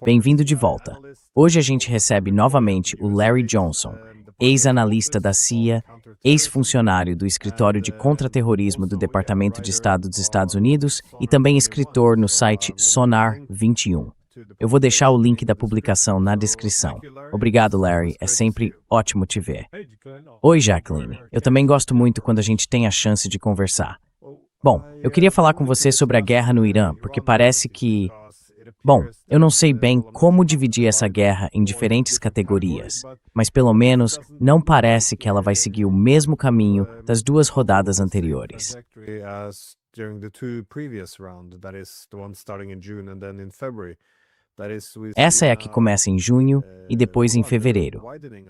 Bem-vindo de volta. Hoje a gente recebe novamente o Larry Johnson, ex-analista da CIA, ex-funcionário do Escritório de Contra-Terrorismo do Departamento de Estado dos Estados Unidos e também escritor no site Sonar 21. Eu vou deixar o link da publicação na descrição. Obrigado, Larry. É sempre ótimo te ver. Oi, Jacqueline. Eu também gosto muito quando a gente tem a chance de conversar. Bom, eu queria falar com você sobre a guerra no Irã, porque parece que... Bom, eu não sei bem como dividir essa guerra em diferentes categorias, mas pelo menos não parece que ela vai seguir o mesmo caminho das duas rodadas anteriores. Essa é a que começa em junho e depois em fevereiro.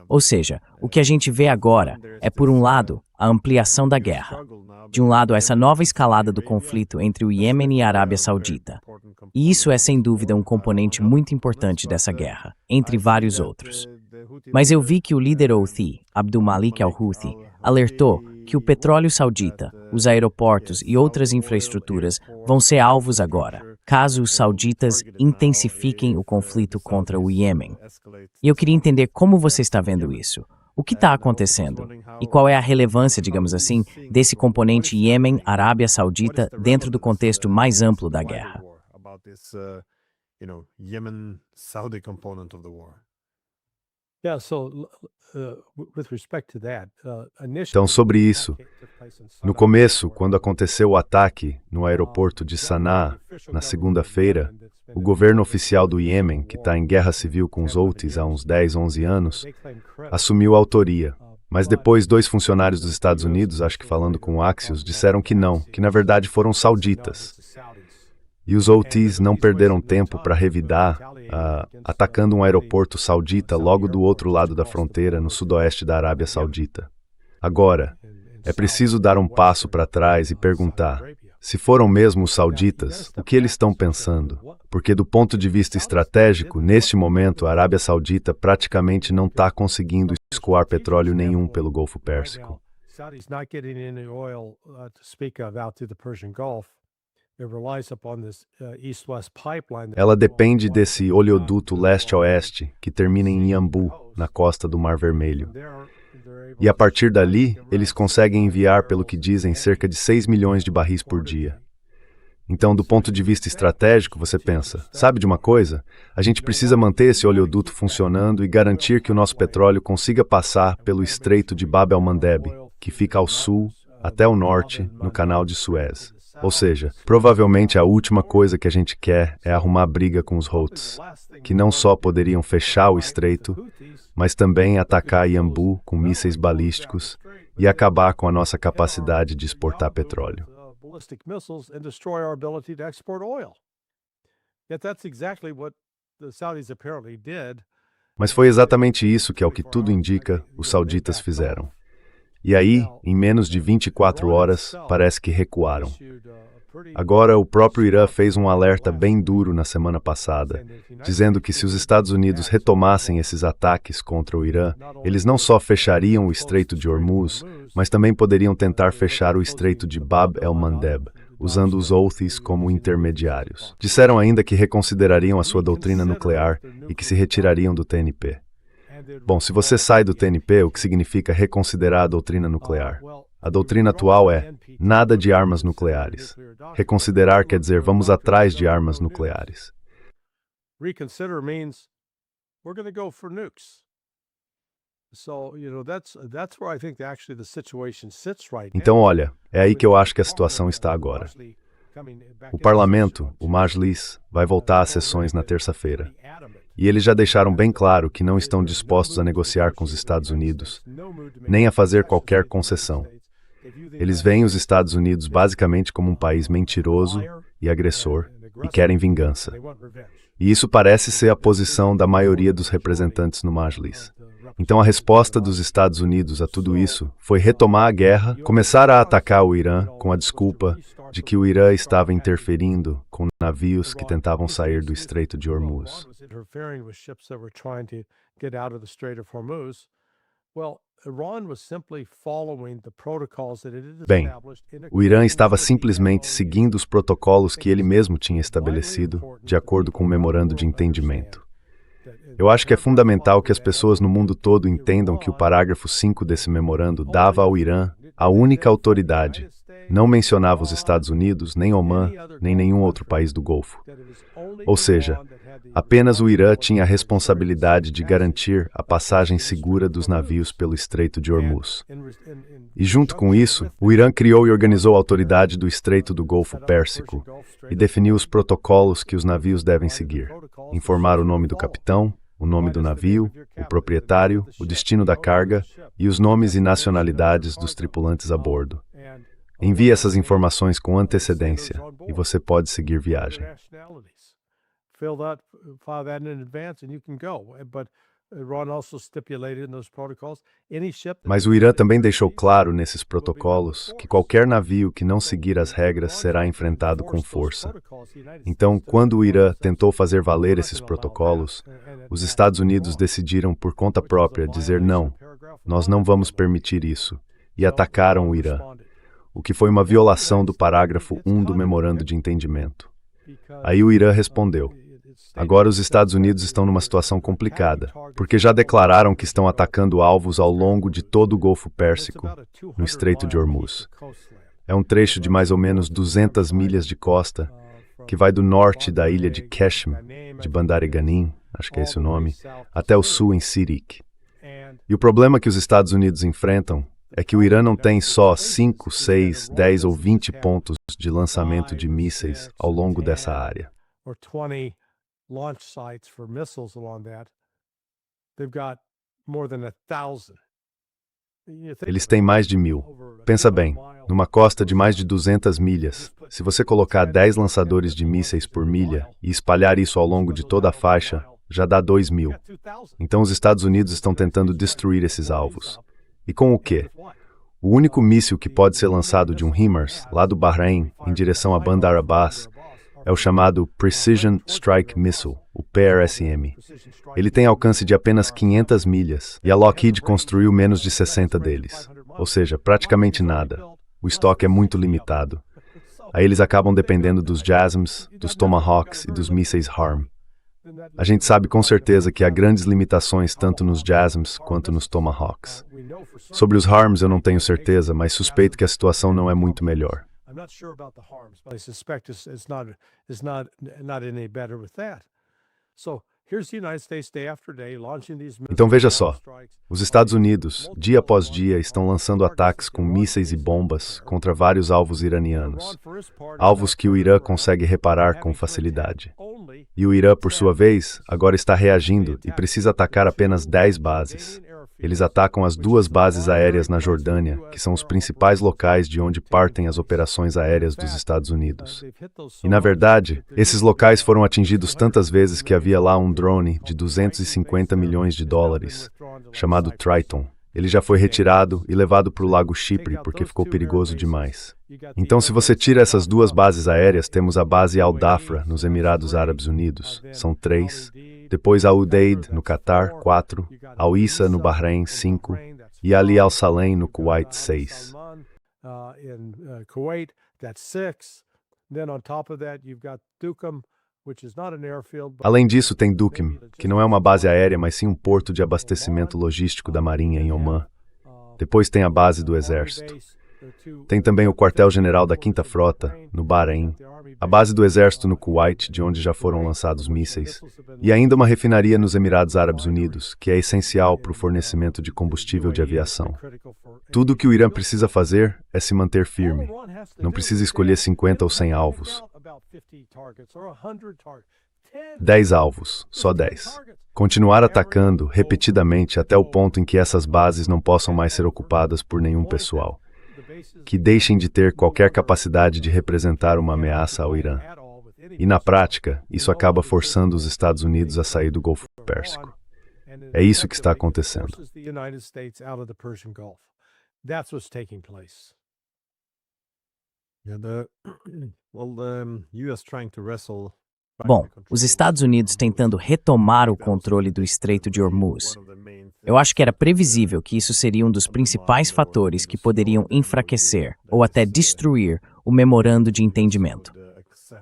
Ou seja, o que a gente vê agora é, por um lado, a ampliação da guerra. De um lado, essa nova escalada do conflito entre o Iêmen e a Arábia Saudita. E isso é, sem dúvida, um componente muito importante dessa guerra, entre vários outros. Mas eu vi que o líder Houthi, Abdul Malik al-Houthi, alertou que o petróleo saudita, os aeroportos e outras infraestruturas vão ser alvos agora, caso os sauditas intensifiquem o conflito contra o Iêmen. E eu queria entender como você está vendo isso. O que está acontecendo? E qual é a relevância, digamos assim, desse componente Iêmen-Arábia Saudita dentro do contexto mais amplo da guerra? Então, sobre isso, no começo, quando aconteceu o ataque no aeroporto de Sanaa, na segunda-feira, o governo oficial do Iêmen, que está em guerra civil com os Houthis há uns 10, 11 anos, assumiu a autoria. Mas depois, 2 funcionários dos Estados Unidos, acho que falando com o Axios, disseram que não, que na verdade foram sauditas. E os Houthis não perderam tempo para revidar, atacando um aeroporto saudita logo do outro lado da fronteira, no sudoeste da Arábia Saudita. Agora, é preciso dar um passo para trás e perguntar, se foram mesmo os sauditas, o que eles estão pensando? Porque do ponto de vista estratégico, neste momento, a Arábia Saudita praticamente não está conseguindo escoar petróleo nenhum pelo Golfo Pérsico. Ela depende desse oleoduto leste-oeste que termina em Yanbu, na costa do Mar Vermelho. E a partir dali, eles conseguem enviar, pelo que dizem, cerca de 6 milhões de barris por dia. Então, do ponto de vista estratégico, você pensa, sabe de uma coisa? A gente precisa manter esse oleoduto funcionando e garantir que o nosso petróleo consiga passar pelo Estreito de Bab el-Mandeb, que fica ao sul, até o norte, no Canal de Suez. Ou seja, provavelmente a última coisa que a gente quer é arrumar briga com os Houthis, que não só poderiam fechar o estreito, mas também atacar Yanbu com mísseis balísticos e acabar com a nossa capacidade de exportar petróleo. Mas foi exatamente isso que, ao que tudo indica, os sauditas fizeram. E aí, em menos de 24 horas, parece que recuaram. Agora, o próprio Irã fez um alerta bem duro na semana passada, dizendo que se os Estados Unidos retomassem esses ataques contra o Irã, eles não só fechariam o Estreito de Hormuz, mas também poderiam tentar fechar o Estreito de Bab el-Mandeb, usando os Houthis como intermediários. Disseram ainda que reconsiderariam a sua doutrina nuclear e que se retirariam do TNP. Bom, se você sai do TNP, o que significa reconsiderar a doutrina nuclear? A doutrina atual é nada de armas nucleares. Reconsiderar quer dizer vamos atrás de armas nucleares. Reconsider means we're going to go for nukes. Então, olha, é aí que eu acho que a situação está agora. O parlamento, o Majlis, vai voltar às sessões na terça-feira. E eles já deixaram bem claro que não estão dispostos a negociar com os Estados Unidos, nem a fazer qualquer concessão. Eles veem os Estados Unidos basicamente como um país mentiroso e agressor e querem vingança. E isso parece ser a posição da maioria dos representantes no Majlis. Então a resposta dos Estados Unidos a tudo isso foi retomar a guerra, começar a atacar o Irã com a desculpa de que o Irã estava interferindo com navios que tentavam sair do Estreito de Hormuz. Bem, o Irã estava simplesmente seguindo os protocolos que ele mesmo tinha estabelecido, de acordo com o memorando de entendimento. Eu acho que é fundamental que as pessoas no mundo todo entendam que o parágrafo 5 desse memorando dava ao Irã a única autoridade, não mencionava os Estados Unidos, nem Omã, nem nenhum outro país do Golfo. Ou seja, apenas o Irã tinha a responsabilidade de garantir a passagem segura dos navios pelo Estreito de Hormuz. E junto com isso, o Irã criou e organizou a autoridade do Estreito do Golfo Pérsico e definiu os protocolos que os navios devem seguir. Informar o nome do capitão, o nome do navio, o proprietário, o destino da carga e os nomes e nacionalidades dos tripulantes a bordo. Envie essas informações com antecedência e você pode seguir viagem. Mas o Irã também deixou claro nesses protocolos que qualquer navio que não seguir as regras será enfrentado com força. Então, quando o Irã tentou fazer valer esses protocolos, os Estados Unidos decidiram por conta própria dizer não, nós não vamos permitir isso, e atacaram o Irã, o que foi uma violação do parágrafo 1 do memorando de entendimento. Aí o Irã respondeu: agora os Estados Unidos estão numa situação complicada, porque já declararam que estão atacando alvos ao longo de todo o Golfo Pérsico, no Estreito de Hormuz. É um trecho de mais ou menos 200 milhas de costa, que vai do norte da ilha de Qeshm, de Bandar e Ghanim, acho que é esse o nome, até o sul em Sirik. E o problema que os Estados Unidos enfrentam é que o Irã não tem só 5, 6, 10 ou 20 pontos de lançamento de mísseis ao longo dessa área. Launch sites for missiles along that. They've got more than 1,000. Eles têm mais de 1.000. Pensa bem, numa costa de mais de 200 milhas, se você colocar 10 lançadores de mísseis por milha e espalhar isso ao longo de toda a faixa, já dá 2.000. Então os Estados Unidos estão tentando destruir esses alvos. E com o quê? O único míssil que pode ser lançado de um HIMARS, lá do Bahrein, em direção a Bandar Abbas, é o chamado Precision Strike Missile, o PRSM. Ele tem alcance de apenas 500 milhas e a Lockheed construiu menos de 60 deles. Ou seja, praticamente nada. O estoque é muito limitado. Aí eles acabam dependendo dos JASSMs, dos Tomahawks e dos mísseis HARM. A gente sabe com certeza que há grandes limitações tanto nos JASSMs quanto nos Tomahawks. Sobre os HARMs eu não tenho certeza, mas suspeito que a situação não é muito melhor. I'm not sure about the harms, but I suspect it's not any better with that. So here's the United States day after day launching these. Então veja só, os Estados Unidos, dia após dia, estão lançando ataques com mísseis e bombas contra vários alvos iranianos, alvos que o Irã consegue reparar com facilidade. E o Irã, por sua vez, agora está reagindo e precisa atacar apenas 10 bases. Eles atacam as 2 bases aéreas na Jordânia, que são os principais locais de onde partem as operações aéreas dos Estados Unidos. E, na verdade, esses locais foram atingidos tantas vezes que havia lá um drone de 250 milhões de dólares, chamado Triton. Ele já foi retirado e levado para o Lago Chipre porque ficou perigoso demais. Então, se você tira essas 2 bases aéreas, temos a base Al-Dhafra, nos Emirados Árabes Unidos, são 3, depois a Udeid, no Catar, 4, Al-Issa, no Bahrein, 5, e Ali Al-Salem, no Kuwait, 6. Além disso, tem Duqm, que não é uma base aérea, mas sim um porto de abastecimento logístico da Marinha em Omã. Depois tem a base do Exército. Tem também o quartel-general da 5ª Frota, no Bahrein, a base do Exército no Kuwait, de onde já foram lançados mísseis, e ainda uma refinaria nos Emirados Árabes Unidos, que é essencial para o fornecimento de combustível de aviação. Tudo o que o Irã precisa fazer é se manter firme. Não precisa escolher 50 ou 100 alvos. 10 alvos, só 10. Continuar atacando repetidamente até o ponto em que essas bases não possam mais ser ocupadas por nenhum pessoal. Que deixem de ter qualquer capacidade de representar uma ameaça ao Irã. E na prática, isso acaba forçando os Estados Unidos a sair do Golfo Pérsico. É isso que está acontecendo. Bom, os Estados Unidos tentando retomar o controle do Estreito de Hormuz. Eu acho que era previsível que isso seria um dos principais fatores que poderiam enfraquecer ou até destruir o memorando de entendimento.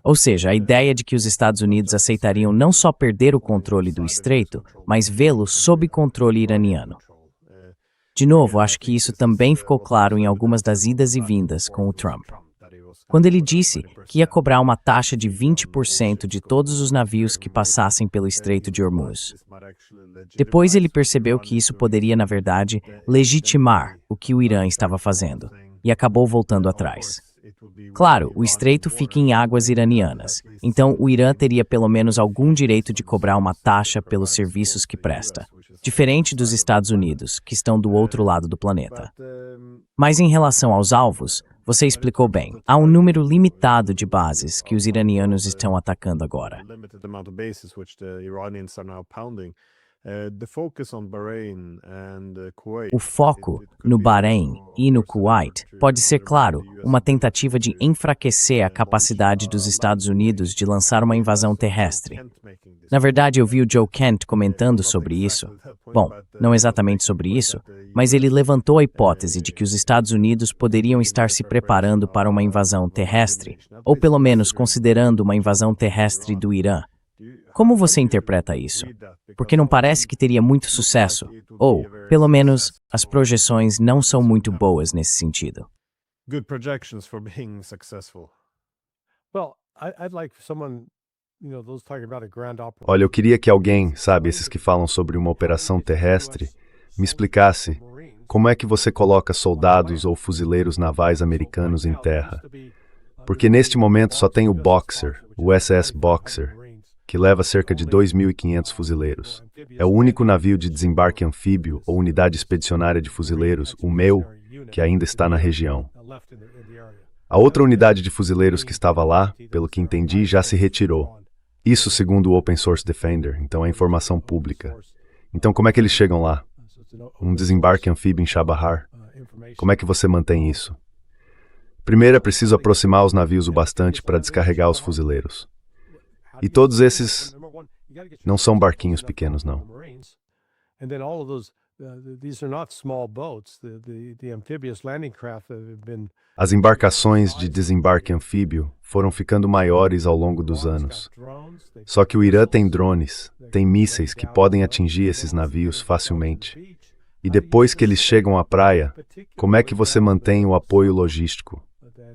Ou seja, a ideia de que os Estados Unidos aceitariam não só perder o controle do estreito, mas vê-lo sob controle iraniano. De novo, acho que isso também ficou claro em algumas das idas e vindas com o Trump. Quando ele disse que ia cobrar uma taxa de 20% de todos os navios que passassem pelo Estreito de Hormuz. Depois ele percebeu que isso poderia, na verdade, legitimar o que o Irã estava fazendo, e acabou voltando atrás. Claro, o estreito fica em águas iranianas, então o Irã teria pelo menos algum direito de cobrar uma taxa pelos serviços que presta, diferente dos Estados Unidos, que estão do outro lado do planeta. Mas em relação aos alvos, você explicou bem, há um número limitado de bases que os iranianos estão atacando agora. O foco no Bahrein e no Kuwait pode ser, claro, uma tentativa de enfraquecer a capacidade dos Estados Unidos de lançar uma invasão terrestre. Na verdade, eu vi o Joe Kent comentando sobre isso. Bom, não exatamente sobre isso, mas ele levantou a hipótese de que os Estados Unidos poderiam estar se preparando para uma invasão terrestre, ou pelo menos considerando uma invasão terrestre do Irã. Como você interpreta isso? Porque não parece que teria muito sucesso, ou, pelo menos, as projeções não são muito boas nesse sentido. Olha, eu queria que alguém, sabe, esses que falam sobre uma operação terrestre, me explicasse como é que você coloca soldados ou fuzileiros navais americanos em terra. Porque neste momento só tem o Boxer, o SS Boxer, que leva cerca de 2.500 fuzileiros. É o único navio de desembarque anfíbio ou unidade expedicionária de fuzileiros, o meu, que ainda está na região. A outra unidade de fuzileiros que estava lá, pelo que entendi, já se retirou. Isso segundo o Open Source Defender, então é informação pública. Então como é que eles chegam lá? Um desembarque anfíbio em Chabahar? Como é que você mantém isso? Primeiro é preciso aproximar os navios o bastante para descarregar os fuzileiros. E todos esses não são barquinhos pequenos, não. As embarcações de desembarque anfíbio foram ficando maiores ao longo dos anos. Só que o Irã tem drones, tem mísseis que podem atingir esses navios facilmente. E depois que eles chegam à praia, como é que você mantém o apoio logístico?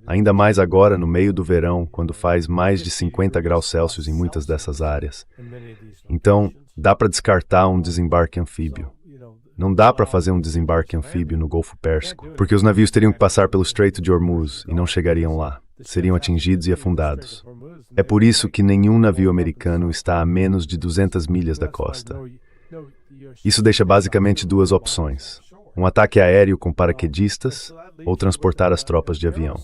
Ainda mais agora, no meio do verão, quando faz mais de 50 graus Celsius em muitas dessas áreas. Então, dá para descartar um desembarque anfíbio. Não dá para fazer um desembarque anfíbio no Golfo Pérsico, porque os navios teriam que passar pelo Estreito de Hormuz e não chegariam lá. Seriam atingidos e afundados. É por isso que nenhum navio americano está a menos de 200 milhas da costa. Isso deixa basicamente duas opções: um ataque aéreo com paraquedistas ou transportar as tropas de avião.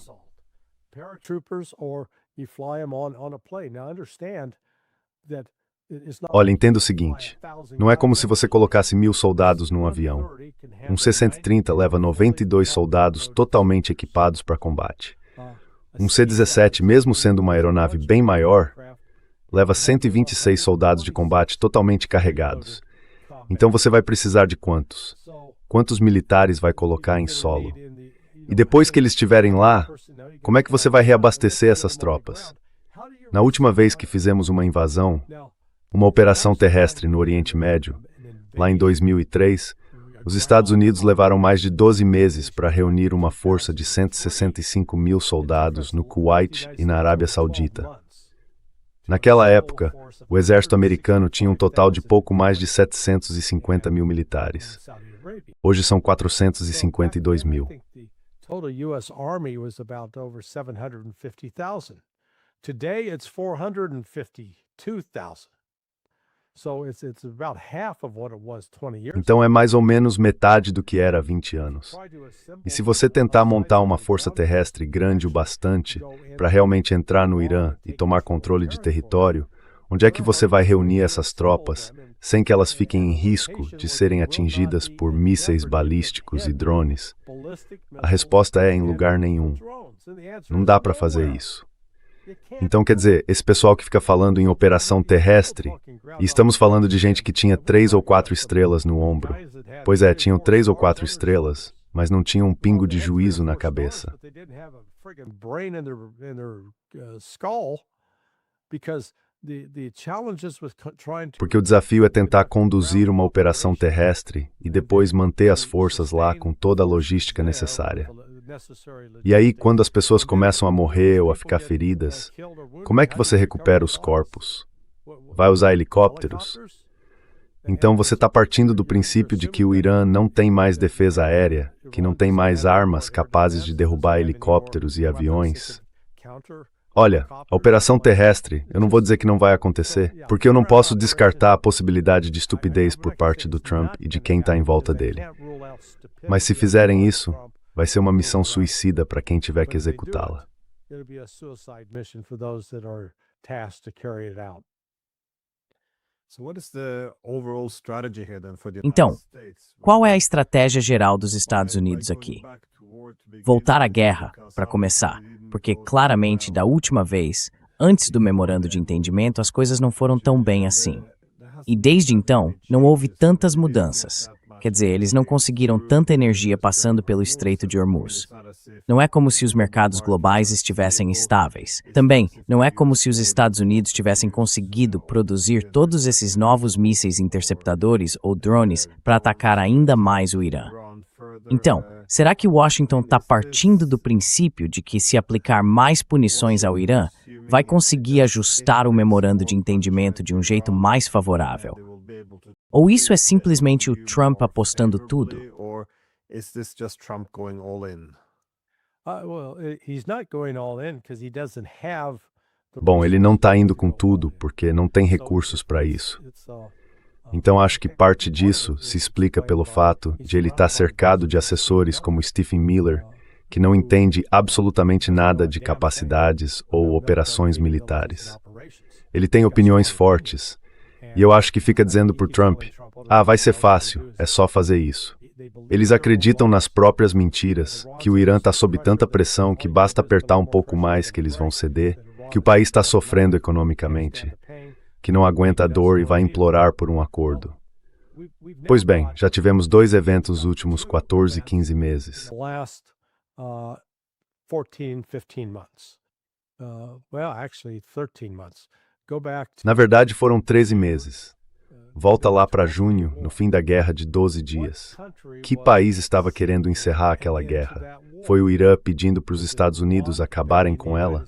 Olha, entenda o seguinte, não é como se você colocasse 1.000 soldados num avião. Um C-130 leva 92 soldados totalmente equipados para combate. Um C-17, mesmo sendo uma aeronave bem maior, leva 126 soldados de combate totalmente carregados. Então você vai precisar de quantos? Quantos militares vai colocar em solo? E depois que eles estiverem lá, como é que você vai reabastecer essas tropas? Na última vez que fizemos uma invasão, uma operação terrestre no Oriente Médio, lá em 2003, os Estados Unidos levaram mais de 12 meses para reunir uma força de 165.000 soldados no Kuwait e na Arábia Saudita. Naquela época, o exército americano tinha um total de pouco mais de 750.000 militares. Hoje são 452.000. Total U.S. Army was about over 750,000. Today it's 452,000. So it's about half of what it was 20 years ago. Então é mais ou menos metade do que era há 20 anos. E se você tentar montar uma força terrestre grande o bastante para realmente entrar no Irã e tomar controle de território, onde é que você vai reunir essas tropas sem que elas fiquem em risco de serem atingidas por mísseis balísticos e drones? A resposta é em lugar nenhum. Não dá para fazer isso. Então, quer dizer, esse pessoal que fica falando em operação terrestre, e estamos falando de gente que tinha 3 ou 4 estrelas no ombro. Pois é, tinham 3 ou 4 estrelas, mas não tinham um pingo de juízo na cabeça. Porque o desafio é tentar conduzir uma operação terrestre e depois manter as forças lá com toda a logística necessária. E aí, quando as pessoas começam a morrer ou a ficar feridas, como é que você recupera os corpos? Vai usar helicópteros? Então você está partindo do princípio de que o Irã não tem mais defesa aérea, que não tem mais armas capazes de derrubar helicópteros e aviões. Olha, a operação terrestre, eu não vou dizer que não vai acontecer, porque eu não posso descartar a possibilidade de estupidez por parte do Trump e de quem está em volta dele. Mas se fizerem isso, vai ser uma missão suicida para quem tiver que executá-la. Então, qual é a estratégia geral dos Estados Unidos aqui? Voltar à guerra, para começar, porque claramente da última vez, antes do memorando de entendimento, as coisas não foram tão bem assim. E desde então, não houve tantas mudanças. Quer dizer, eles não conseguiram tanta energia passando pelo Estreito de Hormuz. Não é como se os mercados globais estivessem estáveis. Também, não é como se os Estados Unidos tivessem conseguido produzir todos esses novos mísseis interceptadores ou drones para atacar ainda mais o Irã. Então, será que Washington está partindo do princípio de que se aplicar mais punições ao Irã, vai conseguir ajustar o memorando de entendimento de um jeito mais favorável? Ou isso é simplesmente o Trump apostando tudo? Bom, ele não está indo com tudo porque não tem recursos para isso. Então acho que parte disso se explica pelo fato de ele estar cercado de assessores como Stephen Miller, que não entende absolutamente nada de capacidades ou operações militares. Ele tem opiniões fortes, e eu acho que fica dizendo para o Trump, vai ser fácil, é só fazer isso. Eles acreditam nas próprias mentiras, que o Irã está sob tanta pressão que basta apertar um pouco mais que eles vão ceder, que o país está sofrendo economicamente, que não aguenta a dor e vai implorar por um acordo. Pois bem, já tivemos 2 eventos nos últimos 14, 15 meses. Na verdade, foram 13 meses. Volta lá para junho, no fim da guerra de 12 dias. Que país estava querendo encerrar aquela guerra? Foi o Irã pedindo para os Estados Unidos acabarem com ela?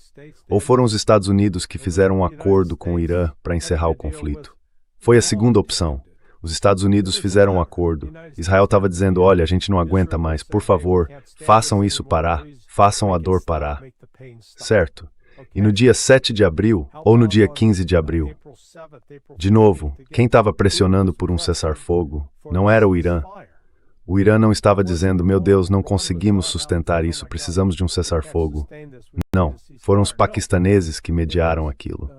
Ou foram os Estados Unidos que fizeram um acordo com o Irã para encerrar o conflito? Foi a segunda opção. Os Estados Unidos fizeram um acordo. Israel estava dizendo, olha, a gente não aguenta mais, por favor, façam isso parar, façam a dor parar. Certo? E no dia 7 de abril, ou no dia 15 de abril, de novo, quem estava pressionando por um cessar-fogo não era o Irã. O Irã não estava dizendo, meu Deus, não conseguimos sustentar isso, precisamos de um cessar-fogo. Não, foram os paquistaneses que mediaram aquilo.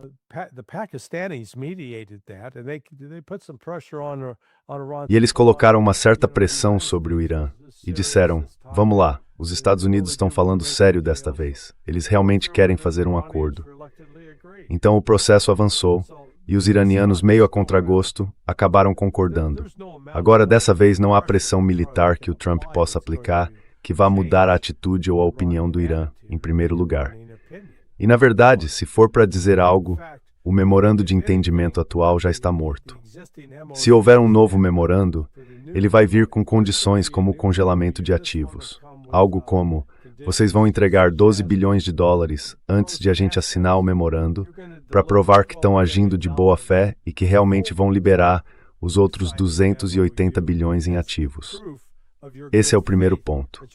E eles colocaram uma certa pressão sobre o Irã e disseram, vamos lá, os Estados Unidos estão falando sério desta vez. Eles realmente querem fazer um acordo. Então o processo avançou e os iranianos, meio a contragosto, acabaram concordando. Agora, dessa vez, não há pressão militar que o Trump possa aplicar que vá mudar a atitude ou a opinião do Irã, em primeiro lugar. E, na verdade, se for para dizer algo, o memorando de entendimento atual já está morto. Se houver um novo memorando, ele vai vir com condições como o congelamento de ativos. Algo como, vocês vão entregar 12 bilhões de dólares antes de a gente assinar o memorando para provar que estão agindo de boa fé e que realmente vão liberar os outros 280 bilhões em ativos. Esse é o primeiro ponto.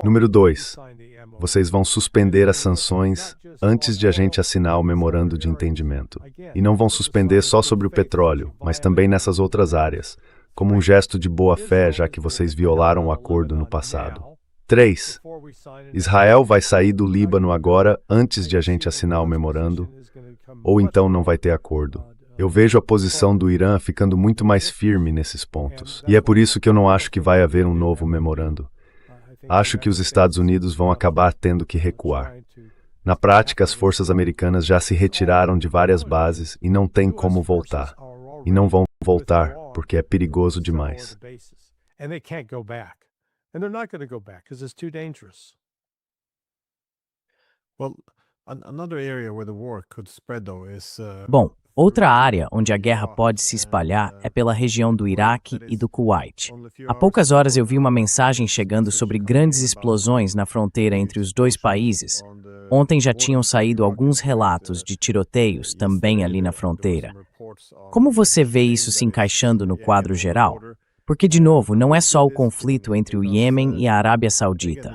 Número 2. Vocês vão suspender as sanções antes de a gente assinar o memorando de entendimento. E não vão suspender só sobre o petróleo, mas também nessas outras áreas, como um gesto de boa-fé, já que vocês violaram o acordo no passado. 3. Israel vai sair do Líbano agora antes de a gente assinar o memorando, ou então não vai ter acordo. Eu vejo a posição do Irã ficando muito mais firme nesses pontos. E é por isso que eu não acho que vai haver um novo memorando. Acho que os Estados Unidos vão acabar tendo que recuar. Na prática, as forças americanas já se retiraram de várias bases e não tem como voltar. E não vão voltar porque é perigoso demais. Bom, outra área onde a guerra pode se espalhar é pela região do Iraque e do Kuwait. Há poucas horas eu vi uma mensagem chegando sobre grandes explosões na fronteira entre os dois países. Ontem já tinham saído alguns relatos de tiroteios também ali na fronteira. Como você vê isso se encaixando no quadro geral? Porque, de novo, não é só o conflito entre o Iêmen e a Arábia Saudita.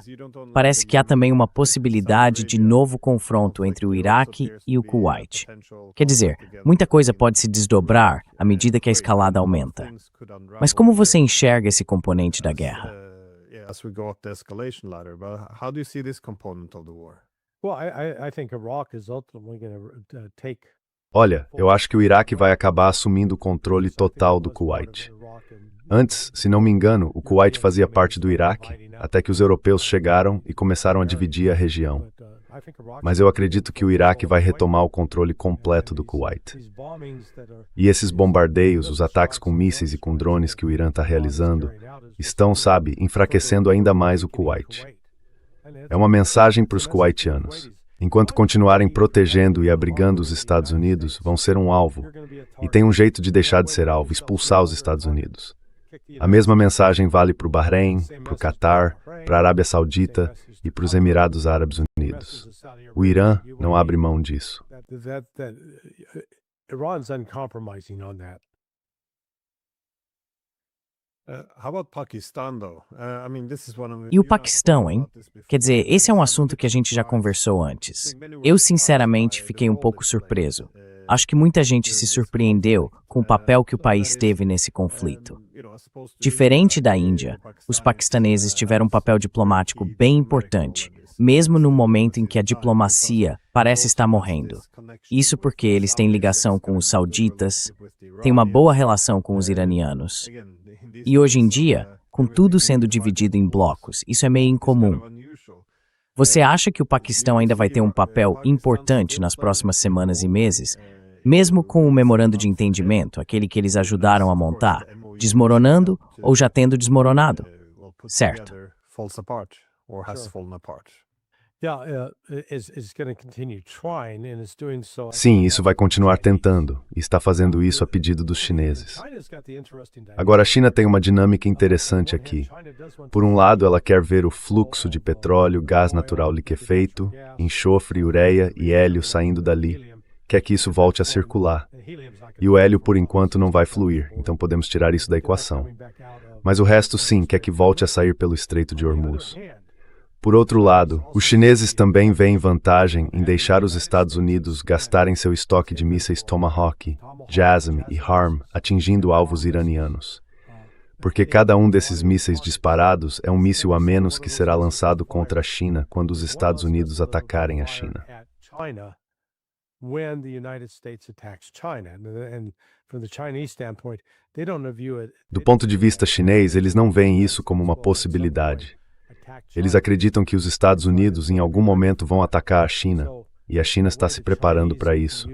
Parece que há também uma possibilidade de novo confronto entre o Iraque e o Kuwait. Quer dizer, muita coisa pode se desdobrar à medida que a escalada aumenta. Mas como você enxerga esse componente da guerra? Olha, eu acho que o Iraque vai acabar assumindo o controle total do Kuwait. Antes, se não me engano, o Kuwait fazia parte do Iraque, até que os europeus chegaram e começaram a dividir a região. Mas eu acredito que o Iraque vai retomar o controle completo do Kuwait. E esses bombardeios, os ataques com mísseis e com drones que o Irã está realizando, estão, sabe, enfraquecendo ainda mais o Kuwait. É uma mensagem para os kuwaitianos. Enquanto continuarem protegendo e abrigando os Estados Unidos, vão ser um alvo. E tem um jeito de deixar de ser alvo, expulsar os Estados Unidos. A mesma mensagem vale para o Bahrein, para o Catar, para a Arábia Saudita e para os Emirados Árabes Unidos. O Irã não abre mão disso. E o Paquistão, hein? Quer dizer, esse é um assunto que a gente já conversou antes. Eu, sinceramente, fiquei um pouco surpreso. Acho que muita gente se surpreendeu com o papel que o país teve nesse conflito. Diferente da Índia, os paquistaneses tiveram um papel diplomático bem importante, mesmo no momento em que a diplomacia parece estar morrendo. Isso porque eles têm ligação com os sauditas, têm uma boa relação com os iranianos. E hoje em dia, com tudo sendo dividido em blocos, isso é meio incomum. Você acha que o Paquistão ainda vai ter um papel importante nas próximas semanas e meses, mesmo com o memorando de entendimento, aquele que eles ajudaram a montar, desmoronando ou já tendo desmoronado? Certo. Sim, isso vai continuar tentando, e está fazendo isso a pedido dos chineses. Agora, a China tem uma dinâmica interessante aqui. Por um lado, ela quer ver o fluxo de petróleo, gás natural liquefeito, enxofre, ureia e hélio saindo dali. Quer que isso volte a circular. E o hélio, por enquanto, não vai fluir, então podemos tirar isso da equação. Mas o resto, sim, quer que volte a sair pelo Estreito de Hormuz. Por outro lado, os chineses também veem vantagem em deixar os Estados Unidos gastarem seu estoque de mísseis Tomahawk, JASSM e HARM atingindo alvos iranianos. Porque cada um desses mísseis disparados é um míssil a menos que será lançado contra a China quando os Estados Unidos atacarem a China. Do ponto de vista chinês, eles não veem isso como uma possibilidade. Eles acreditam que os Estados Unidos em algum momento vão atacar a China, e a China está se preparando para isso.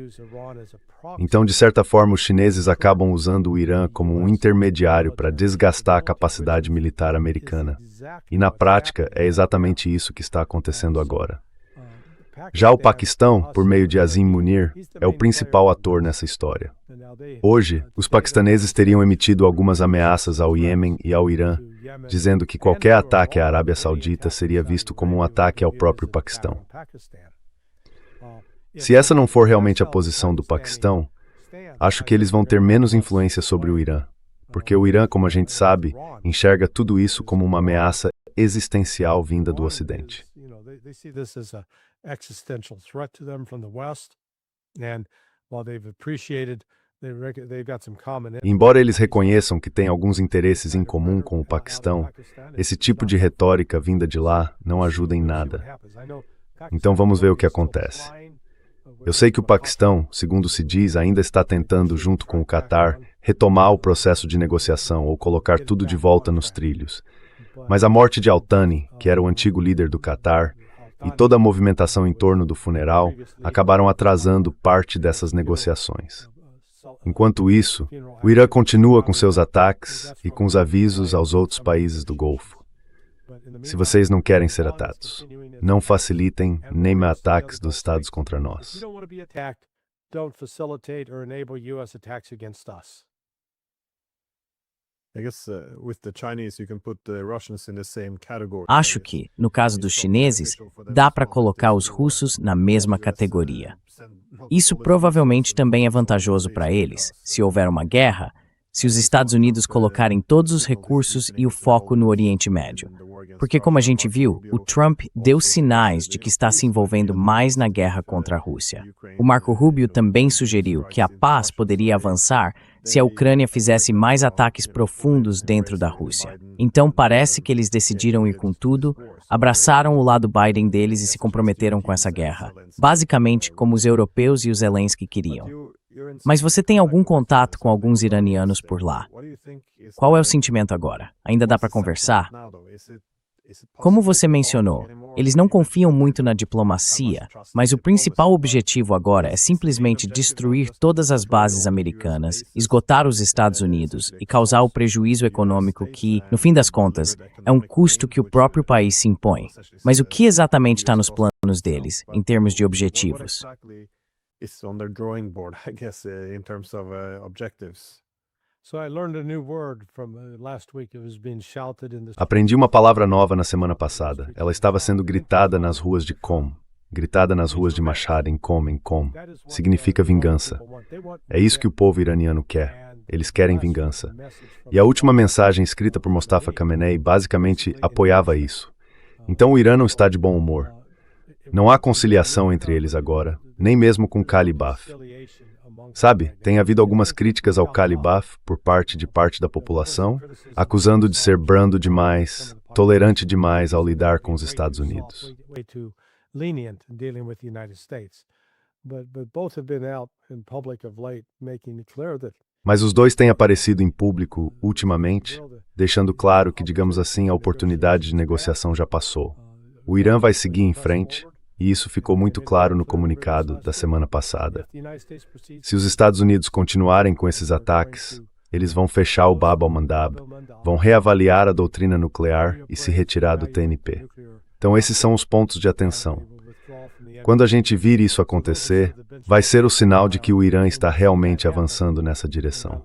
Então, de certa forma, os chineses acabam usando o Irã como um intermediário para desgastar a capacidade militar americana. E na prática, é exatamente isso que está acontecendo agora. Já o Paquistão, por meio de Azim Munir, é o principal ator nessa história. Hoje, os paquistaneses teriam emitido algumas ameaças ao Iêmen e ao Irã, dizendo que qualquer ataque à Arábia Saudita seria visto como um ataque ao próprio Paquistão. Se essa não for realmente a posição do Paquistão, acho que eles vão ter menos influência sobre o Irã, porque o Irã, como a gente sabe, enxerga tudo isso como uma ameaça existencial vinda do Ocidente. Embora eles reconheçam que têm alguns interesses em comum com o Paquistão, esse tipo de retórica vinda de lá não ajuda em nada. Então vamos ver o que acontece. Eu sei que o Paquistão, segundo se diz, ainda está tentando, junto com o Catar, retomar o processo de negociação ou colocar tudo de volta nos trilhos. Mas a morte de Al-Thani, que era o antigo líder do Catar, e toda a movimentação em torno do funeral acabaram atrasando parte dessas negociações. Enquanto isso, o Irã continua com seus ataques e com os avisos aos outros países do Golfo. Se vocês não querem ser atacados, não facilitem nem ataques dos Estados contra nós. Acho que, no caso dos chineses, dá para colocar os russos na mesma categoria. Isso provavelmente também é vantajoso para eles, se houver uma guerra, se os Estados Unidos colocarem todos os recursos e o foco no Oriente Médio. Porque, como a gente viu, o Trump deu sinais de que está se envolvendo mais na guerra contra a Rússia. O Marco Rubio também sugeriu que a paz poderia avançar se a Ucrânia fizesse mais ataques profundos dentro da Rússia. Então parece que eles decidiram ir com tudo, abraçaram o lado Biden deles e se comprometeram com essa guerra. Basicamente, como os europeus e os Zelensky queriam. Mas você tem algum contato com alguns iranianos por lá? Qual é o sentimento agora? Ainda dá para conversar? Como você mencionou, eles não confiam muito na diplomacia, mas o principal objetivo agora é simplesmente destruir todas as bases americanas, esgotar os Estados Unidos e causar o prejuízo econômico que, no fim das contas, é um custo que o próprio país se impõe. Mas o que exatamente está nos planos deles, em termos de objetivos? Aprendi uma palavra nova na semana passada. Ela estava sendo gritada nas ruas de Qom. Gritada nas ruas de Mashhad, em Qom. Significa vingança. É isso que o povo iraniano quer. Eles querem vingança. E a última mensagem escrita por Mostafa Khamenei basicamente apoiava isso. Então o Irã não está de bom humor. Não há conciliação entre eles agora, nem mesmo com Calibaf. Sabe, tem havido algumas críticas ao Calibaf por parte da população, acusando de ser brando demais, tolerante demais ao lidar com os Estados Unidos. Mas os dois têm aparecido em público ultimamente, deixando claro que, digamos assim, a oportunidade de negociação já passou. O Irã vai seguir em frente, e isso ficou muito claro no comunicado da semana passada. Se os Estados Unidos continuarem com esses ataques, eles vão fechar o Bab al-Mandab, vão reavaliar a doutrina nuclear e se retirar do TNP. Então esses são os pontos de atenção. Quando a gente vir isso acontecer, vai ser o sinal de que o Irã está realmente avançando nessa direção.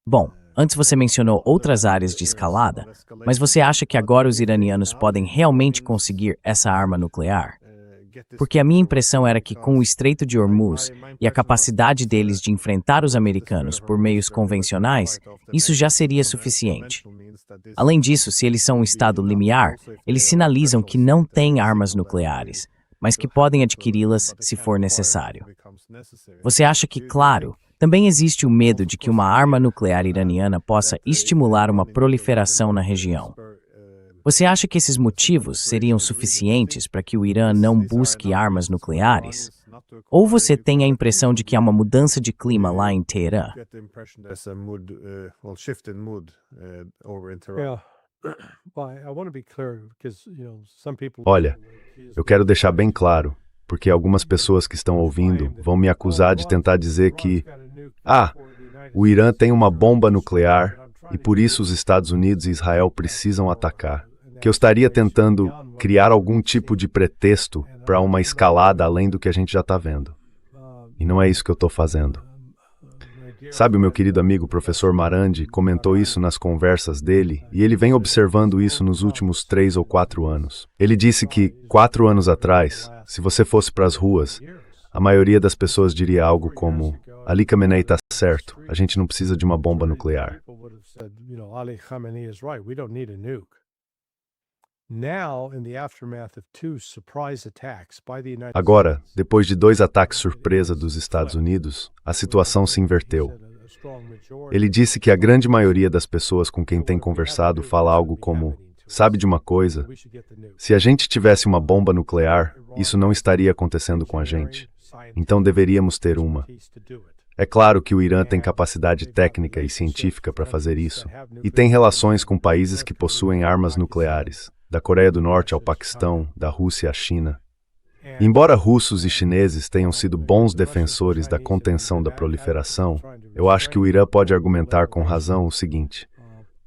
Bom, antes você mencionou outras áreas de escalada, mas você acha que agora os iranianos podem realmente conseguir essa arma nuclear? Porque a minha impressão era que com o Estreito de Hormuz e a capacidade deles de enfrentar os americanos por meios convencionais, isso já seria suficiente. Além disso, se eles são um estado limiar, eles sinalizam que não têm armas nucleares, mas que podem adquiri-las se for necessário. Você acha que, claro, também existe o medo de que uma arma nuclear iraniana possa estimular uma proliferação na região. Você acha que esses motivos seriam suficientes para que o Irã não busque armas nucleares? Ou você tem a impressão de que há uma mudança de clima lá em Teherã? Olha, eu quero deixar bem claro, porque algumas pessoas que estão ouvindo vão me acusar de tentar dizer que, o Irã tem uma bomba nuclear e por isso os Estados Unidos e Israel precisam atacar. Que eu estaria tentando criar algum tipo de pretexto para uma escalada além do que a gente já está vendo. E não é isso que eu estou fazendo. Sabe, o meu querido amigo professor Marandi comentou isso nas conversas dele, e ele vem observando isso nos últimos 3 ou 4 anos. Ele disse que, 4 anos atrás, se você fosse para as ruas, a maioria das pessoas diria algo como: Ali Khamenei está certo, a gente não precisa de uma bomba nuclear. Agora, depois de 2 ataques surpresa dos Estados Unidos, a situação se inverteu. Ele disse que a grande maioria das pessoas com quem tem conversado fala algo como: sabe de uma coisa? Se a gente tivesse uma bomba nuclear, isso não estaria acontecendo com a gente. Então deveríamos ter uma. É claro que o Irã tem capacidade técnica e científica para fazer isso, e tem relações com países que possuem armas nucleares, da Coreia do Norte ao Paquistão, da Rússia à China. Embora russos e chineses tenham sido bons defensores da contenção da proliferação, eu acho que o Irã pode argumentar com razão o seguinte: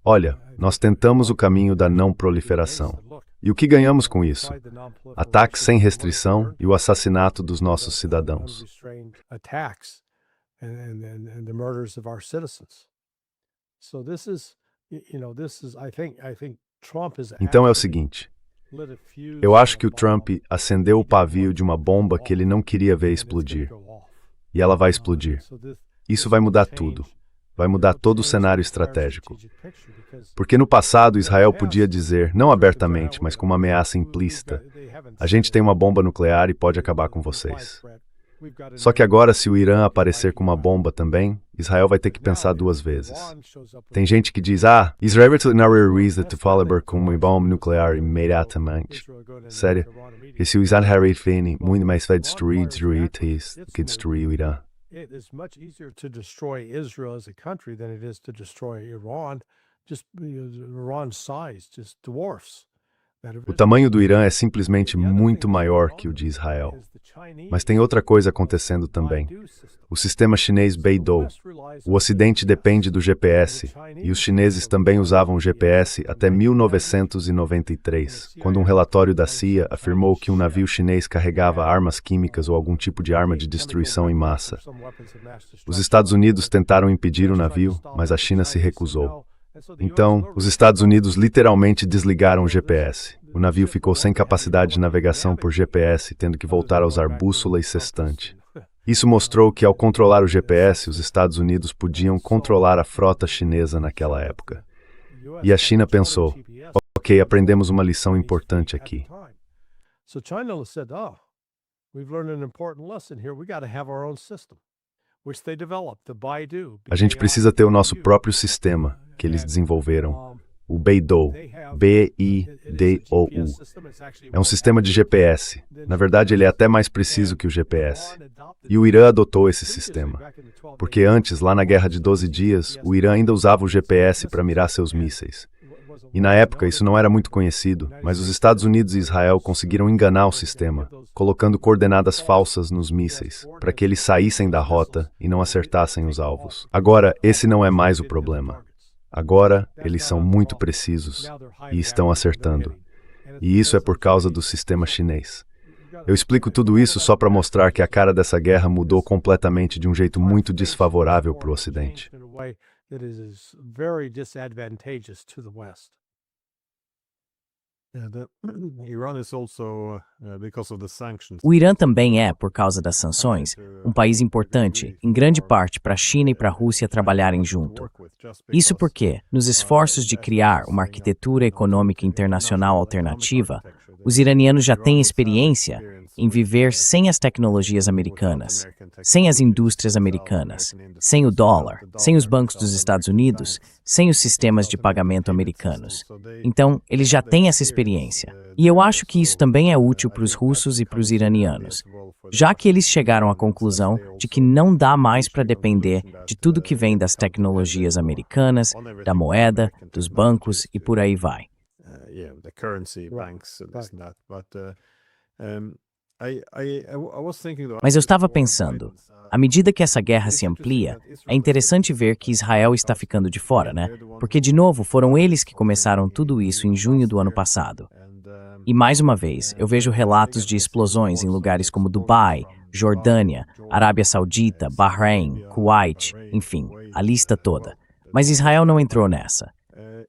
olha, nós tentamos o caminho da não proliferação. E o que ganhamos com isso? Ataques sem restrição e o assassinato dos nossos cidadãos. Então é o seguinte: eu acho que o Trump acendeu o pavio de uma bomba que ele não queria ver explodir. E ela vai explodir. Isso vai mudar tudo. Vai mudar todo o cenário estratégico. Porque no passado Israel podia dizer, não abertamente, mas com uma ameaça implícita: a gente tem uma bomba nuclear e pode acabar com vocês. Só que agora, se o Irã aparecer com uma bomba também, Israel vai ter que pensar duas vezes. Tem gente que diz, Israel não realiza de falar com uma bomba nuclear imediatamente. Sério, e se o Israel fez muito mais vai destruir Israel do que destruir o Irã. It is much easier to destroy Israel as a country than it is to destroy Iran. Just Iran's size just dwarfs. O tamanho do Irã é simplesmente muito maior que o de Israel. Mas tem outra coisa acontecendo também. O sistema chinês Beidou. O Ocidente depende do GPS, e os chineses também usavam o GPS até 1993, quando um relatório da CIA afirmou que um navio chinês carregava armas químicas ou algum tipo de arma de destruição em massa. Os Estados Unidos tentaram impedir o navio, mas a China se recusou. Então, os Estados Unidos literalmente desligaram o GPS. O navio ficou sem capacidade de navegação por GPS, tendo que voltar a usar bússola e sextante. Isso mostrou que, ao controlar o GPS, os Estados Unidos podiam controlar a frota chinesa naquela época. E a China pensou, ok, aprendemos uma lição importante aqui. A gente precisa ter o nosso próprio sistema, que eles desenvolveram, o Beidou, B-I-D-O-U. É um sistema de GPS. Na verdade, ele é até mais preciso que o GPS. E o Irã adotou esse sistema. Porque antes, lá na Guerra de 12 Dias, o Irã ainda usava o GPS para mirar seus mísseis. E na época isso não era muito conhecido, mas os Estados Unidos e Israel conseguiram enganar o sistema, colocando coordenadas falsas nos mísseis, para que eles saíssem da rota e não acertassem os alvos. Agora, esse não é mais o problema. Agora, eles são muito precisos e estão acertando. E isso é por causa do sistema chinês. Eu explico tudo isso só para mostrar que a cara dessa guerra mudou completamente de um jeito muito desfavorável para o Ocidente. O Irã também é, por causa das sanções, um país importante, em grande parte para a China e para a Rússia trabalharem junto. Isso porque, nos esforços de criar uma arquitetura econômica internacional alternativa, os iranianos já têm experiência em viver sem as tecnologias americanas, sem as indústrias americanas, sem o dólar, sem os bancos dos Estados Unidos, sem os sistemas de pagamento americanos. Então, eles já têm essa experiência. E eu acho que isso também é útil para os russos e para os iranianos, já que eles chegaram à conclusão de que não dá mais para depender de tudo que vem das tecnologias americanas, da moeda, dos bancos e por aí vai. Mas eu estava pensando, à medida que essa guerra se amplia, é interessante ver que Israel está ficando de fora, né? Porque, de novo, foram eles que começaram tudo isso em junho do ano passado. E, mais uma vez, eu vejo relatos de explosões em lugares como Dubai, Jordânia, Arábia Saudita, Bahrein, Kuwait, enfim, a lista toda. Mas Israel não entrou nessa.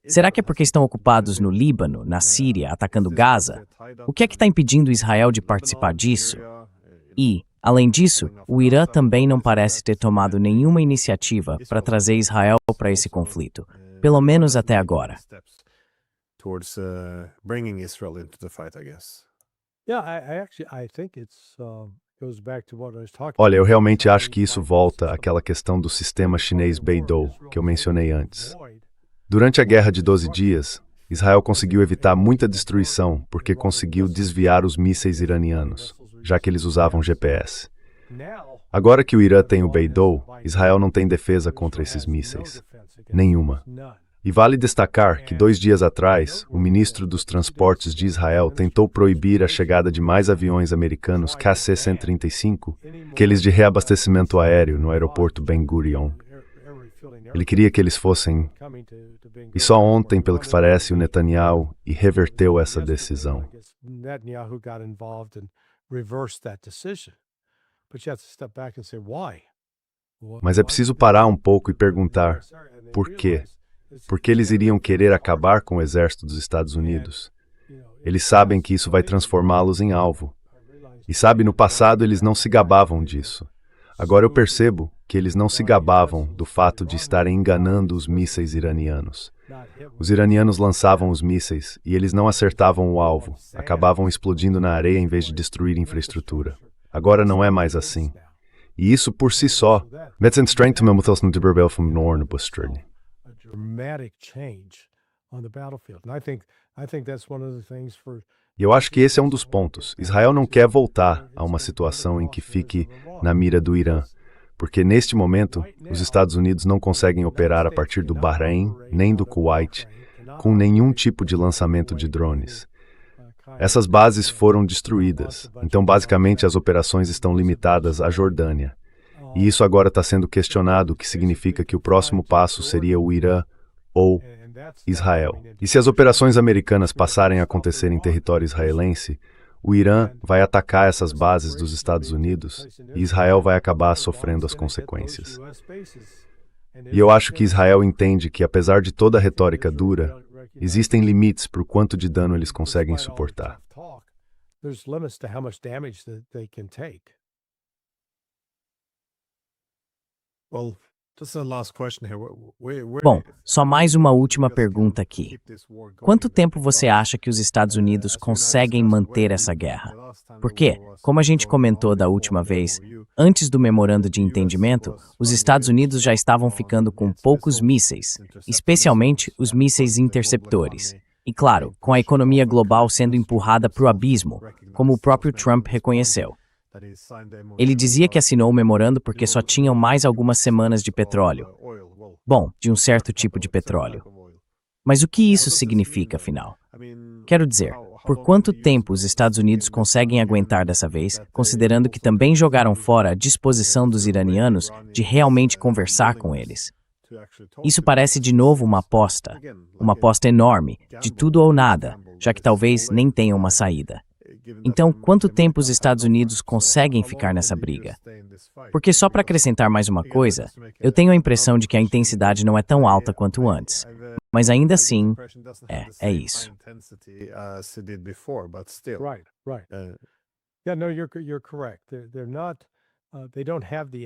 Será que é porque estão ocupados no Líbano, na Síria, atacando Gaza? O que é que está impedindo Israel de participar disso? E, além disso, o Irã também não parece ter tomado nenhuma iniciativa para trazer Israel para esse conflito, pelo menos até agora. Olha, eu realmente acho que isso volta àquela questão do sistema chinês Beidou, que eu mencionei antes. Durante a Guerra de 12 Dias, Israel conseguiu evitar muita destruição porque conseguiu desviar os mísseis iranianos, já que eles usavam GPS. Agora que o Irã tem o Beidou, Israel não tem defesa contra esses mísseis. Nenhuma. E vale destacar que 2 dias atrás, o ministro dos Transportes de Israel tentou proibir a chegada de mais aviões americanos KC-135, aqueles de reabastecimento aéreo no aeroporto Ben Gurion. Ele queria que eles fossem... E só ontem, pelo que parece, o Netanyahu reverteu essa decisão. Mas é preciso parar um pouco e perguntar, por quê? Porque eles iriam querer acabar com o exército dos Estados Unidos. Eles sabem que isso vai transformá-los em alvo. E sabe, no passado eles não se gabavam disso. Agora eu percebo que eles não se gabavam do fato de estarem enganando os mísseis iranianos. Os iranianos lançavam os mísseis e eles não acertavam o alvo, acabavam explodindo na areia em vez de destruir infraestrutura. Agora não é mais assim. E isso por si só, met zijn strength om het als een dibberbel van Noorn bestrijden. E eu acho que esse é um dos pontos. Israel não quer voltar a uma situação em que fique na mira do Irã, porque neste momento os Estados Unidos não conseguem operar a partir do Bahrein nem do Kuwait com nenhum tipo de lançamento de drones. Essas bases foram destruídas, então basicamente as operações estão limitadas à Jordânia. E isso agora está sendo questionado, o que significa que o próximo passo seria o Irã ou Israel. E se as operações americanas passarem a acontecer em território israelense, o Irã vai atacar essas bases dos Estados Unidos e Israel vai acabar sofrendo as consequências. E eu acho que Israel entende que, apesar de toda a retórica dura, existem limites para o quanto de dano eles conseguem suportar. Bom, só mais uma última pergunta aqui. Quanto tempo você acha que os Estados Unidos conseguem manter essa guerra? Porque, como a gente comentou da última vez, antes do memorando de entendimento, os Estados Unidos já estavam ficando com poucos mísseis, especialmente os mísseis interceptores. E claro, com a economia global sendo empurrada para o abismo, como o próprio Trump reconheceu. Ele dizia que assinou o memorando porque só tinham mais algumas semanas de petróleo. Bom, de um certo tipo de petróleo. Mas o que isso significa, afinal? Quero dizer, por quanto tempo os Estados Unidos conseguem aguentar dessa vez, considerando que também jogaram fora a disposição dos iranianos de realmente conversar com eles? Isso parece de novo uma aposta enorme, de tudo ou nada, já que talvez nem tenham uma saída. Então, quanto tempo os Estados Unidos conseguem ficar nessa briga? Porque só para acrescentar mais uma coisa, eu tenho a impressão de que a intensidade não é tão alta quanto antes. Mas ainda assim, é isso.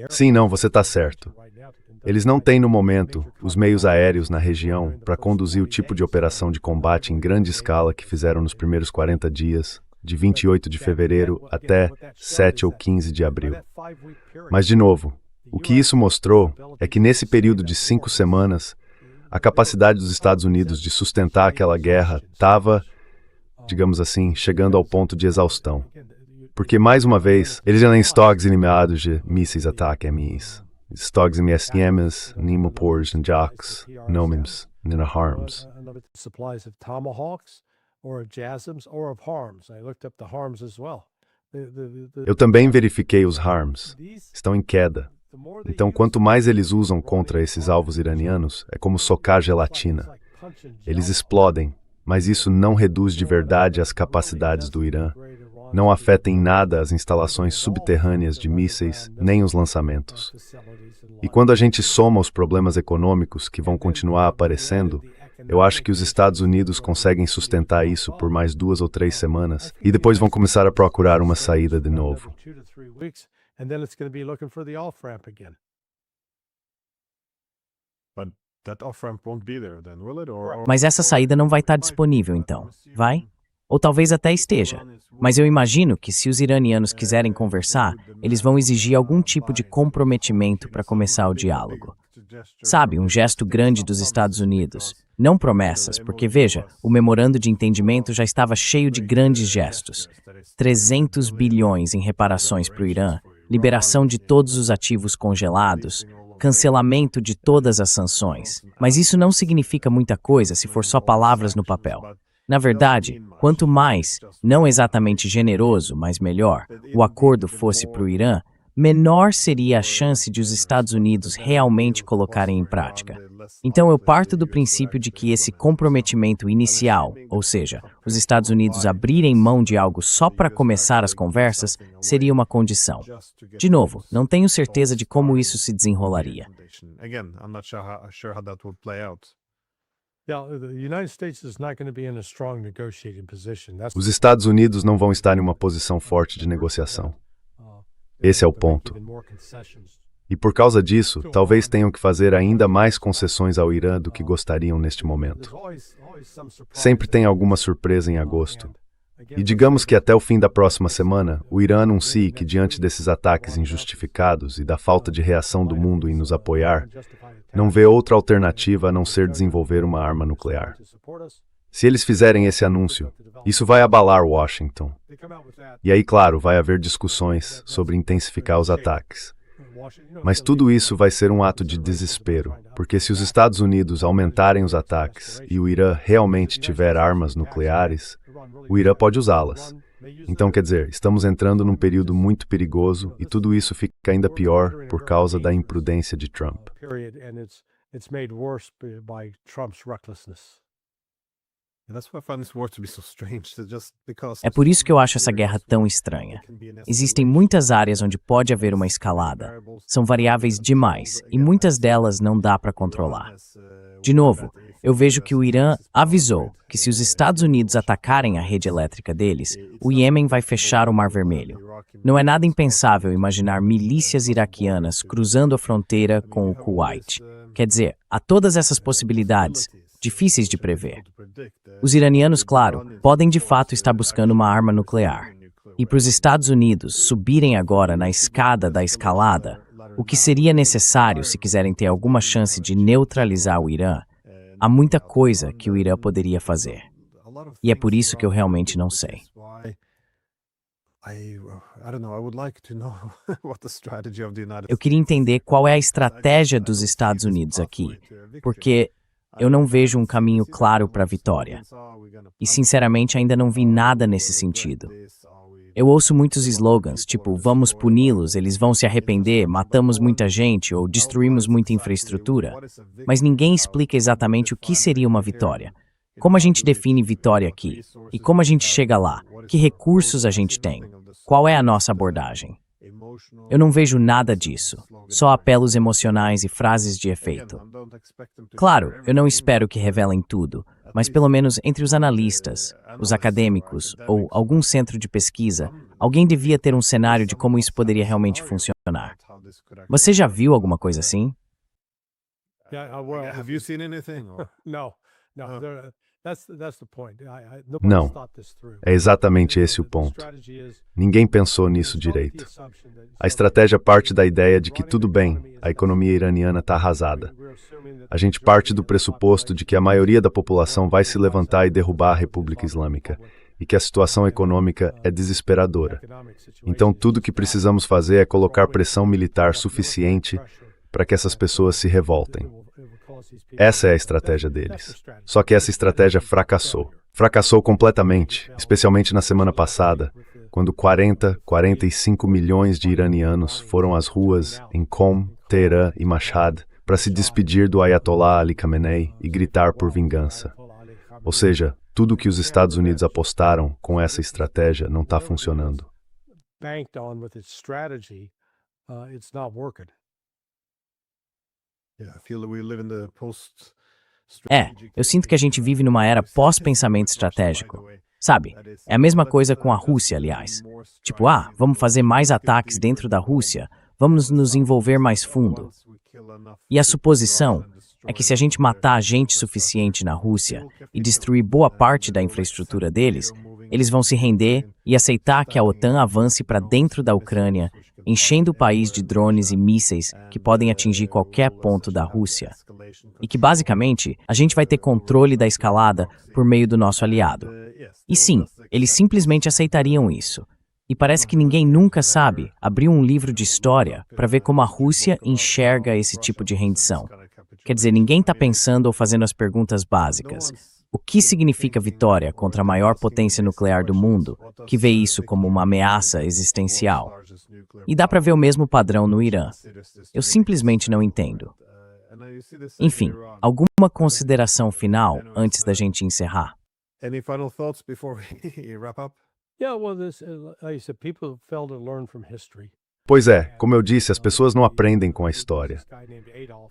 Sim, não, você está certo. Eles não têm, no momento, os meios aéreos na região para conduzir o tipo de operação de combate em grande escala que fizeram nos primeiros 40 dias, de 28 de fevereiro até 7 ou 15 de abril. Mas, de novo, o que isso mostrou é que nesse período de 5 semanas, a capacidade dos Estados Unidos de sustentar aquela guerra estava, digamos assim, chegando ao ponto de exaustão. Porque, mais uma vez, eles já nem estoques inimados de mísseis ataque-MIs. Estoques MSMs, Nimopors, Jacks, Nomims, Nina Harms. Eu também verifiquei os Harms. Estão em queda. Então, quanto mais eles usam contra esses alvos iranianos, é como socar gelatina. Eles explodem, mas isso não reduz de verdade as capacidades do Irã. Não afeta em nada as instalações subterrâneas de mísseis, nem os lançamentos. E quando a gente soma os problemas econômicos que vão continuar aparecendo, eu acho que os Estados Unidos conseguem sustentar isso por mais 2 ou 3 semanas e depois vão começar a procurar uma saída de novo. Mas essa saída não vai estar disponível, então, vai? Ou talvez até esteja. Mas eu imagino que se os iranianos quiserem conversar, eles vão exigir algum tipo de comprometimento para começar o diálogo. Sabe, um gesto grande dos Estados Unidos. Não promessas, porque veja, o memorando de entendimento já estava cheio de grandes gestos. 300 bilhões em reparações para o Irã, liberação de todos os ativos congelados, cancelamento de todas as sanções. Mas isso não significa muita coisa se for só palavras no papel. Na verdade, quanto mais, não exatamente generoso, mas melhor, o acordo fosse para o Irã, menor seria a chance de os Estados Unidos realmente colocarem em prática. Então eu parto do princípio de que esse comprometimento inicial, ou seja, os Estados Unidos abrirem mão de algo só para começar as conversas, seria uma condição. De novo, não tenho certeza de como isso se desenrolaria. Os Estados Unidos não vão estar em uma posição forte de negociação. Esse é o ponto. E por causa disso, talvez tenham que fazer ainda mais concessões ao Irã do que gostariam neste momento. Sempre tem alguma surpresa em agosto. E digamos que até o fim da próxima semana, o Irã anuncie que, diante desses ataques injustificados e da falta de reação do mundo em nos apoiar, não vê outra alternativa a não ser desenvolver uma arma nuclear. Se eles fizerem esse anúncio, isso vai abalar Washington. E aí, claro, vai haver discussões sobre intensificar os ataques. Mas tudo isso vai ser um ato de desespero, porque se os Estados Unidos aumentarem os ataques e o Irã realmente tiver armas nucleares, o Irã pode usá-las. Então, quer dizer, estamos entrando num período muito perigoso e tudo isso fica ainda pior por causa da imprudência de Trump. É por isso que eu acho essa guerra tão estranha. Existem muitas áreas onde pode haver uma escalada. São variáveis demais e muitas delas não dá para controlar. De novo, eu vejo que o Irã avisou que se os Estados Unidos atacarem a rede elétrica deles, o Iêmen vai fechar o Mar Vermelho. Não é nada impensável imaginar milícias iraquianas cruzando a fronteira com o Kuwait. Quer dizer, há todas essas possibilidades, difíceis de prever. Os iranianos, claro, podem de fato estar buscando uma arma nuclear. E para os Estados Unidos subirem agora na escada da escalada, o que seria necessário se quiserem ter alguma chance de neutralizar o Irã, há muita coisa que o Irã poderia fazer. E é por isso que eu realmente não sei. Eu queria entender qual é a estratégia dos Estados Unidos aqui, porque eu não vejo um caminho claro para a vitória. E, sinceramente, ainda não vi nada nesse sentido. Eu ouço muitos slogans, tipo, vamos puni-los, eles vão se arrepender, matamos muita gente ou destruímos muita infraestrutura. Mas ninguém explica exatamente o que seria uma vitória. Como a gente define vitória aqui? E como a gente chega lá? Que recursos a gente tem? Qual é a nossa abordagem? Eu não vejo nada disso, só apelos emocionais e frases de efeito. Claro, eu não espero que revelem tudo, mas pelo menos entre os analistas, os acadêmicos ou algum centro de pesquisa, alguém devia ter um cenário de como isso poderia realmente funcionar. Você já viu alguma coisa assim? Não, é exatamente esse o ponto. Ninguém pensou nisso direito. A estratégia parte da ideia de que tudo bem, a economia iraniana está arrasada. A gente parte do pressuposto de que a maioria da população vai se levantar e derrubar a República Islâmica, e que a situação econômica é desesperadora. Então tudo que precisamos fazer é colocar pressão militar suficiente para que essas pessoas se revoltem. Essa é a estratégia deles. Só que essa estratégia fracassou. Fracassou completamente, especialmente na semana passada, quando 45 milhões de iranianos foram às ruas em Qom, Teherã e Mashhad para se despedir do Ayatollah Ali Khamenei e gritar por vingança. Ou seja, tudo que os Estados Unidos apostaram com essa estratégia não está funcionando. Eu sinto que a gente vive numa era pós-pensamento estratégico. Sabe, é a mesma coisa com a Rússia, aliás. Tipo, vamos fazer mais ataques dentro da Rússia, vamos nos envolver mais fundo. E a suposição é que se a gente matar gente suficiente na Rússia e destruir boa parte da infraestrutura deles, eles vão se render e aceitar que a OTAN avance para dentro da Ucrânia, enchendo o país de drones e mísseis que podem atingir qualquer ponto da Rússia. E que, basicamente, a gente vai ter controle da escalada por meio do nosso aliado. E sim, eles simplesmente aceitariam isso. E parece que ninguém nunca sabe abrir um livro de história para ver como a Rússia enxerga esse tipo de rendição. Quer dizer, ninguém está pensando ou fazendo as perguntas básicas. O que significa vitória contra a maior potência nuclear do mundo, que vê isso como uma ameaça existencial? E dá para ver o mesmo padrão no Irã. Eu simplesmente não entendo. Enfim, alguma consideração final antes da gente encerrar? Any final thoughts before we wrap up? Yeah, well, like you said, people fail to learn from history. Pois é, como eu disse, as pessoas não aprendem com a história.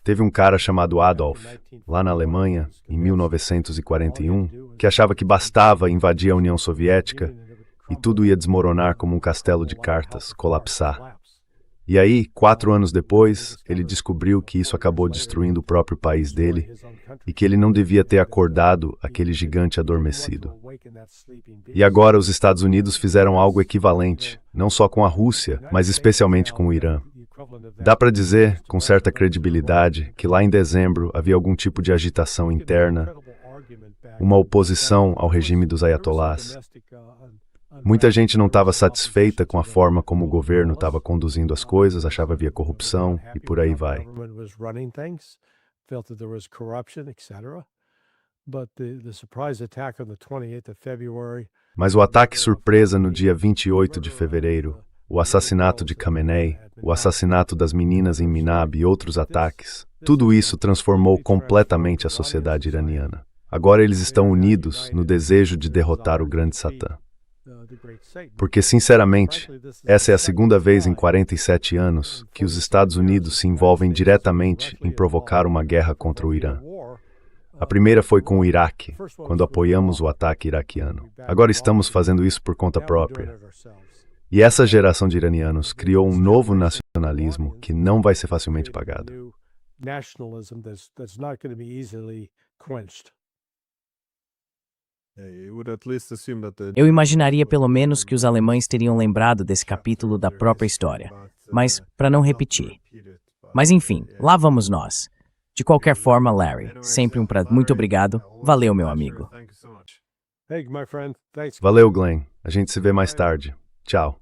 Teve um cara chamado Adolf, lá na Alemanha, em 1941, que achava que bastava invadir a União Soviética e tudo ia desmoronar como um castelo de cartas, colapsar. E aí, 4 anos depois, ele descobriu que isso acabou destruindo o próprio país dele e que ele não devia ter acordado aquele gigante adormecido. E agora os Estados Unidos fizeram algo equivalente, não só com a Rússia, mas especialmente com o Irã. Dá para dizer, com certa credibilidade, que lá em dezembro havia algum tipo de agitação interna, uma oposição ao regime dos ayatolás. Muita gente não estava satisfeita com a forma como o governo estava conduzindo as coisas, achava havia corrupção e por aí vai. Mas o ataque surpresa no dia 28 de fevereiro, o assassinato de Khamenei, o assassinato das meninas em Minab e outros ataques, tudo isso transformou completamente a sociedade iraniana. Agora eles estão unidos no desejo de derrotar o grande Satã. Porque, sinceramente, essa é a segunda vez em 47 anos que os Estados Unidos se envolvem diretamente em provocar uma guerra contra o Irã. A primeira foi com o Iraque, quando apoiamos o ataque iraquiano. Agora estamos fazendo isso por conta própria. E essa geração de iranianos criou um novo nacionalismo que não vai ser facilmente pagado. Eu imaginaria pelo menos que os alemães teriam lembrado desse capítulo da própria história, mas para não repetir. Mas enfim, lá vamos nós. De qualquer forma, Larry, sempre um prazer. Muito obrigado. Valeu, meu amigo. Valeu, Glenn. A gente se vê mais tarde. Tchau.